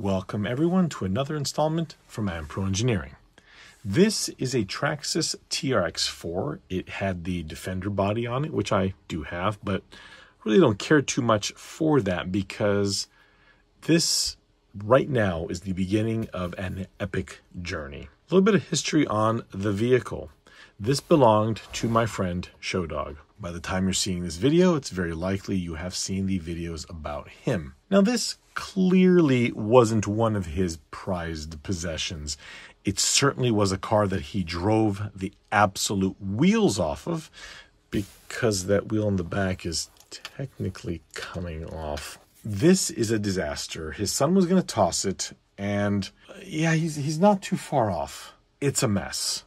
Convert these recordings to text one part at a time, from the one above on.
Welcome everyone to another installment from Pro Engineering. This is a Traxxas TRX4. It had the Defender body on it, which I do have, but really don't care too much for that because this right now is the beginning of an epic journey. A little bit of history on the vehicle. This belonged to my friend Shodog. By the time you're seeing this video, it's very likely you have seen the videos about him. Now this clearly wasn't one of his prized possessions. It certainly was a car that he drove the absolute wheels off of, because that wheel in the back is technically coming off. This is a disaster. His son was going to toss it, and yeah, he's not too far off. It's a mess.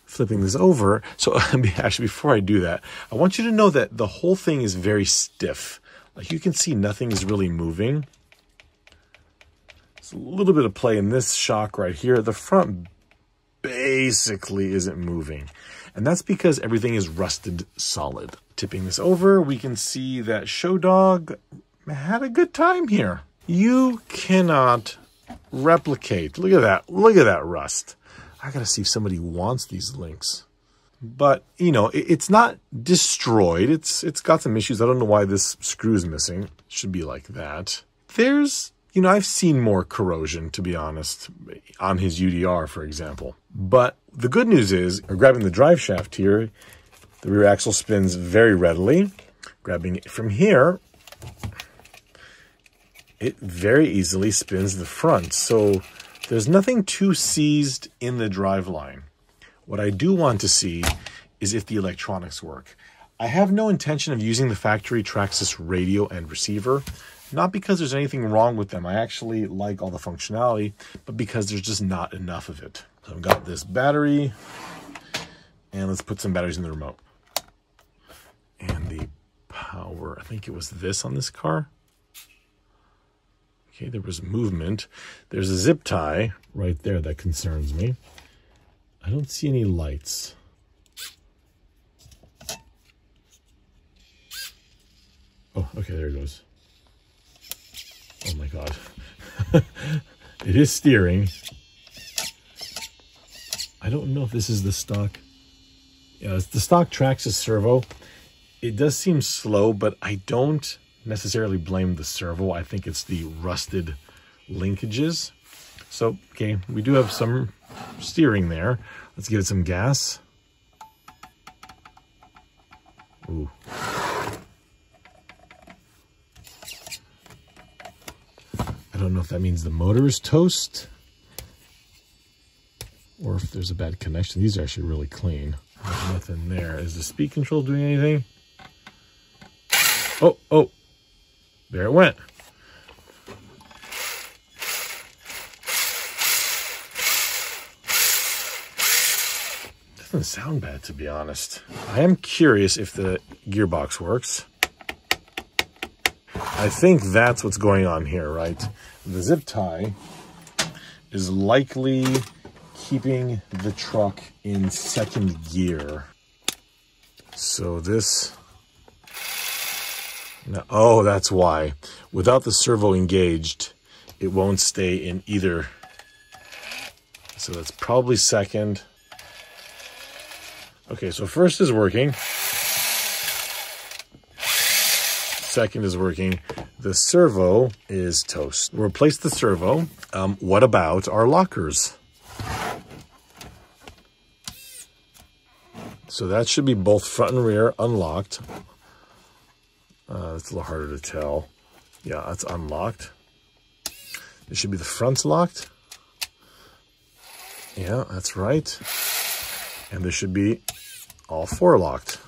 Flipping this over, so actually before I do that, I want you to know that the whole thing is very stiff. Like you can see, nothing is really moving. There's a little bit of play in this shock right here. The front basically isn't moving, and that's because everything is rusted solid. Tipping this over, we can see that Shodog had a good time here. You cannot replicate. Look at that. Look at that rust. I gotta see if somebody wants these links. But, you know, it's not destroyed. It's got some issues. I don't know why this screw is missing. It should be like that. There's, you know, I've seen more corrosion, to be honest, on his UDR, for example. But the good news is, grabbing the drive shaft here, the rear axle spins very readily. Grabbing it from here, it very easily spins the front. So there's nothing too seized in the driveline. What I do want to see is if the electronics work. I have no intention of using the factory Traxxas radio and receiver, not because there's anything wrong with them. I actually like all the functionality, but because there's just not enough of it. So I've got this battery, and let's put some batteries in the remote. And the power, I think it was this on this car. Okay, there was movement. There's a zip tie right there that concerns me. I don't see any lights. Oh, okay, there it goes. Oh my God. It is steering. I don't know if this is the stock. Yeah, it's the stock Traxxas servo. It does seem slow, but I don't necessarily blame the servo. I think it's the rusted linkages. So, okay, we do have some steering there. Let's give it some gas. Ooh. I don't know if that means the motor is toast or if there's a bad connection. These are actually really clean. There's nothing there. Is the speed control doing anything? Oh. There it went. Doesn't sound bad, to be honest. I am curious if the gearbox works. I think that's what's going on here, right? The zip tie is likely keeping the truck in second gear. So this... Now, oh, that's why. Without the servo engaged, it won't stay in either. So that's probably second. Okay, so first is working. Second is working. The servo is toast. We'll replace the servo. What about our lockers? So that should be both front and rear unlocked. It's a little harder to tell. Yeah, that's unlocked. It should be the front's locked. Yeah, that's right. And there should be all four locked.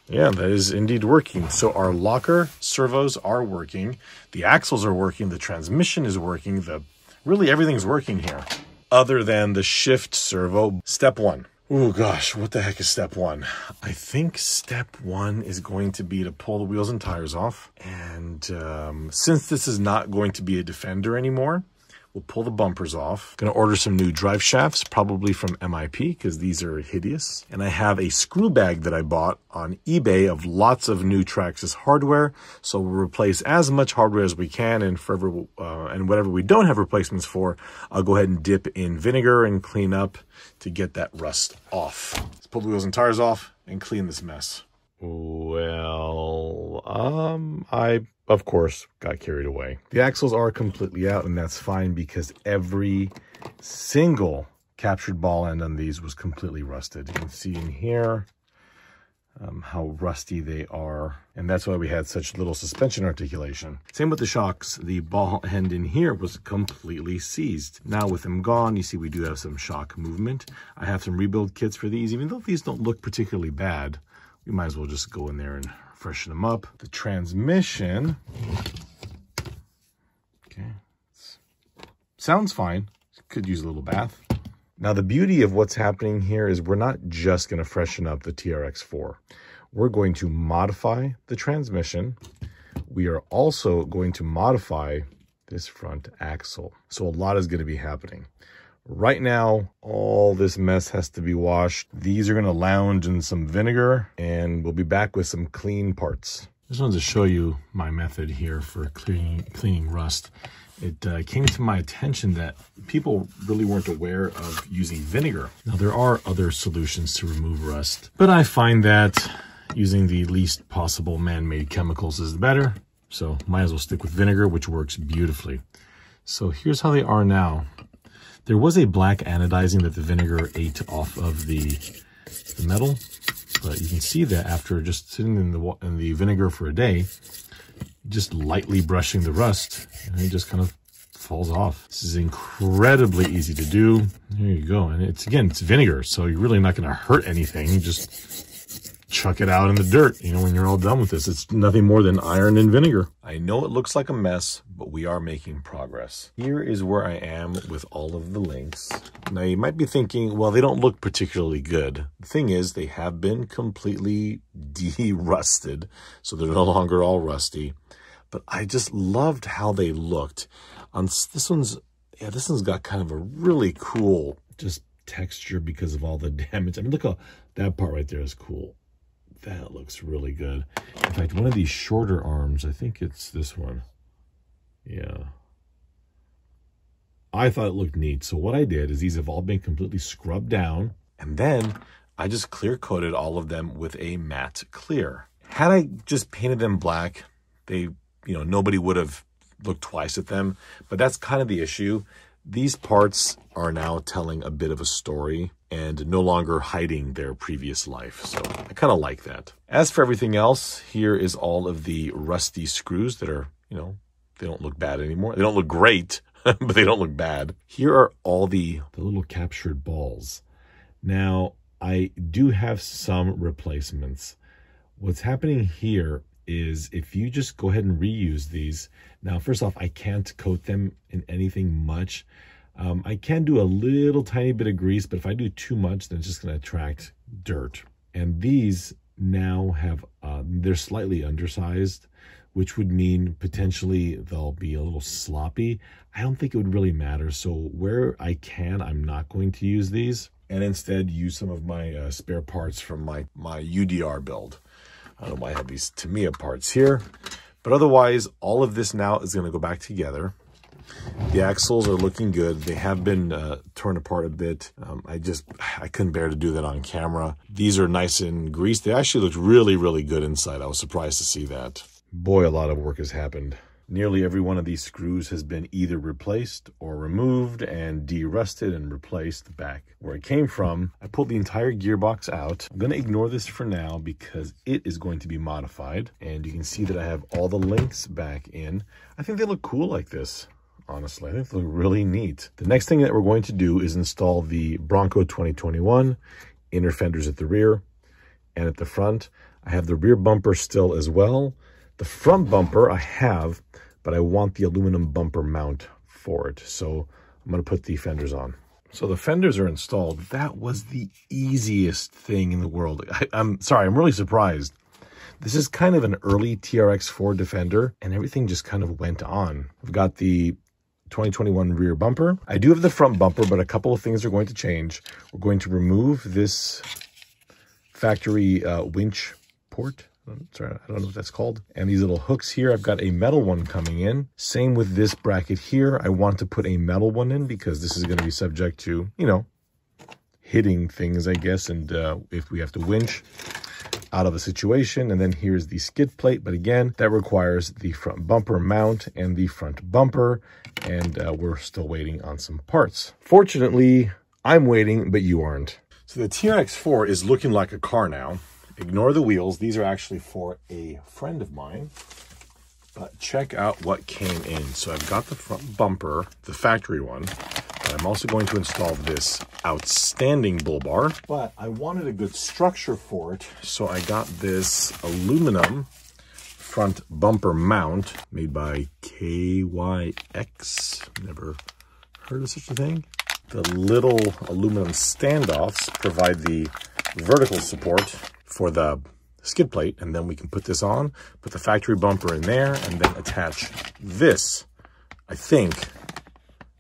Yeah, that is indeed working. So our locker servos are working. The axles are working. The transmission is working. The Really, everything's working here, other than the shift servo. Step one. Oh gosh, what the heck is step one? I think step one is going to be to pull the wheels and tires off. And since this is not going to be a Defender anymore, we'll pull the bumpers off. Gonna order some new drive shafts, probably from MIP, because these are hideous. And I have a screw bag that I bought on eBay of lots of new Traxxas hardware. So we'll replace as much hardware as we can, and and whatever we don't have replacements for, I'll go ahead and dip in vinegar and clean up to get that rust off. Let's pull the wheels and tires off and clean this mess. Well, I, of course, got carried away. The axles are completely out, and that's fine because every single captured ball end on these was completely rusted. You can see in here how rusty they are, and that's why we had such little suspension articulation. Same with the shocks. The ball end in here was completely seized. Now with them gone, you see we do have some shock movement. I have some rebuild kits for these. Even though these don't look particularly bad, we might as well just go in there and freshen them up. The transmission, okay, sounds fine. Could use a little bath. Now the beauty of what's happening here is we're not just going to freshen up the TRX4. We're going to modify the transmission. We are also going to modify this front axle. So a lot is going to be happening. Right now, all this mess has to be washed. These are going to lounge in some vinegar, and we'll be back with some clean parts. Just wanted to show you my method here for cleaning rust. It came to my attention that people really weren't aware of using vinegar. Now, there are other solutions to remove rust, but I find that using the least possible man-made chemicals is better. So might as well stick with vinegar, which works beautifully. So here's how they are now. There was a black anodizing that the vinegar ate off of the metal, but you can see that after just sitting in the vinegar for a day, just lightly brushing the rust, and it just kind of falls off. This is incredibly easy to do. There you go. And it's vinegar, so you're really not going to hurt anything. You just chuck it out in the dirt. You know, when you're all done with this, it's nothing more than iron and vinegar. I know it looks like a mess, but we are making progress. Here is where I am with all of the links. Now you might be thinking, well, they don't look particularly good. The thing is, they have been completely de-rusted, so they're no longer all rusty. But I just loved how they looked. On this one's got kind of a really cool just texture because of all the damage. I mean, look how that part right there is cool. That looks really good. In fact, one of these shorter arms, I think it's this one. Yeah. I thought it looked neat. So what I did is these have all been completely scrubbed down. And then I just clear coated all of them with a matte clear. Had I just painted them black, nobody would have looked twice at them. But that's kind of the issue. These parts are now telling a bit of a story and no longer hiding their previous life. So I kind of like that. As for everything else, here is all of the rusty screws that are, they don't look bad anymore. They don't look great, but they don't look bad. Here are all the little captured balls. Now, I do have some replacements. What's happening here is if you just go ahead and reuse these. Now, first off, I can't coat them in anything much. I can do a little tiny bit of grease, but if I do too much, then it's just going to attract dirt. And these now have, they're slightly undersized, which would mean potentially they'll be a little sloppy. I don't think it would really matter. So where I can, I'm not going to use these and instead use some of my spare parts from my UDR build. I don't know why I have these Tamiya parts here, but otherwise all of this now is going to go back together. The axles are looking good. They have been torn apart a bit. I couldn't bear to do that on camera. These are nice and greased. They actually looked really, really good inside. I was surprised to see that. Boy, a lot of work has happened. Nearly every one of these screws has been either replaced or removed and de-rusted and replaced back where it came from. I pulled the entire gearbox out. I'm going to ignore this for now because it is going to be modified. And you can see that I have all the links back in. I think they look cool like this. Honestly, I think they look really neat. The next thing that we're going to do is install the Bronco 2021 inner fenders at the rear and at the front. I have the rear bumper still as well. The front bumper I have, but I want the aluminum bumper mount for it. So I'm going to put the fenders on. So the fenders are installed. That was the easiest thing in the world. I'm sorry, I'm really surprised. This is kind of an early TRX4 Defender, and everything just kind of went on. I've got the 2021 rear bumper. I do have the front bumper, but a couple of things are going to change. We're going to remove this factory winch port. Sorry, I don't know what that's called. And these little hooks here, I've got a metal one coming in. Same with this bracket here. I want to put a metal one in because this is going to be subject to, you know, hitting things, I guess. And if we have to winch out of a situation. And then here's the skid plate. But again, that requires the front bumper mount and the front bumper. And we're still waiting on some parts. Fortunately, I'm waiting, but you aren't. So the TRX4 is looking like a car now. Ignore the wheels. These are actually for a friend of mine. But check out what came in. So I've got the front bumper, the factory one. But I'm also going to install this outstanding bull bar. But I wanted a good structure for it. So I got this aluminum front bumper mount made by KYX. Never heard of such a thing. The little aluminum standoffs provide the vertical support for the skid plate, and then we can put this on, put the factory bumper in there, and then attach this. I think,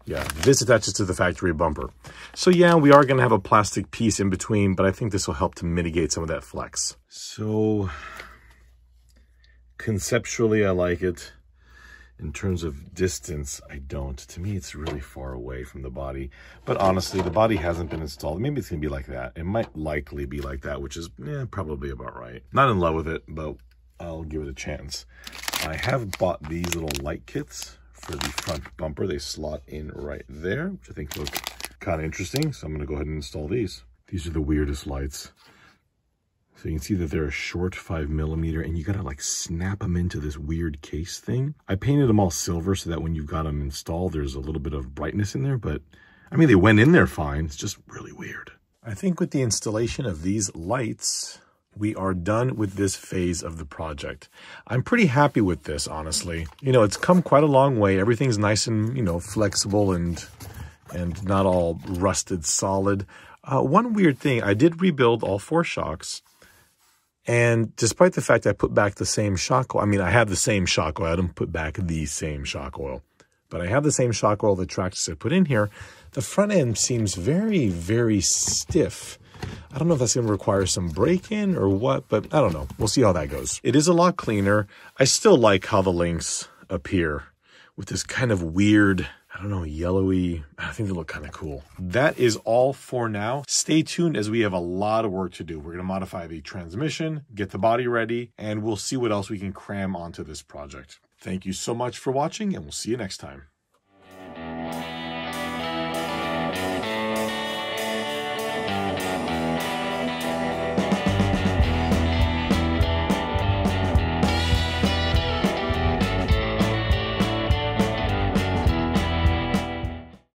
yeah, this attaches to the factory bumper. So yeah, we are going to have a plastic piece in between, but I think this will help to mitigate some of that flex. So conceptually, I like it. In terms of distance, I don't. To me, it's really far away from the body. But honestly, the body hasn't been installed. Maybe it's going to be like that. It might likely be like that, which is probably about right. Not in love with it, but I'll give it a chance. I have bought these little light kits for the front bumper. They slot in right there, which I think look kind of interesting. So I'm going to go ahead and install these. These are the weirdest lights. So you can see that they're a short 5mm, and you gotta like snap them into this weird case thing. I painted them all silver so that when you've got them installed, there's a little bit of brightness in there, but I mean, they went in there fine. It's just really weird. I think with the installation of these lights, we are done with this phase of the project. I'm pretty happy with this, honestly. You know, it's come quite a long way. Everything's nice and, you know, flexible and not all rusted solid. One weird thing, I did rebuild all 4 shocks. And despite the fact I put back the same shock oil, I mean, I have the same shock oil. I didn't put back the same shock oil. But I have the same shock oil the Traxxas I put in here. The front end seems very, very stiff. I don't know if that's going to require some break-in or what, but I don't know. We'll see how that goes. It is a lot cleaner. I still like how the links appear with this kind of weird, I don't know, yellowy. I think they look kind of cool. That is all for now. Stay tuned as we have a lot of work to do. We're going to modify the transmission, get the body ready, and we'll see what else we can cram onto this project. Thank you so much for watching, and we'll see you next time.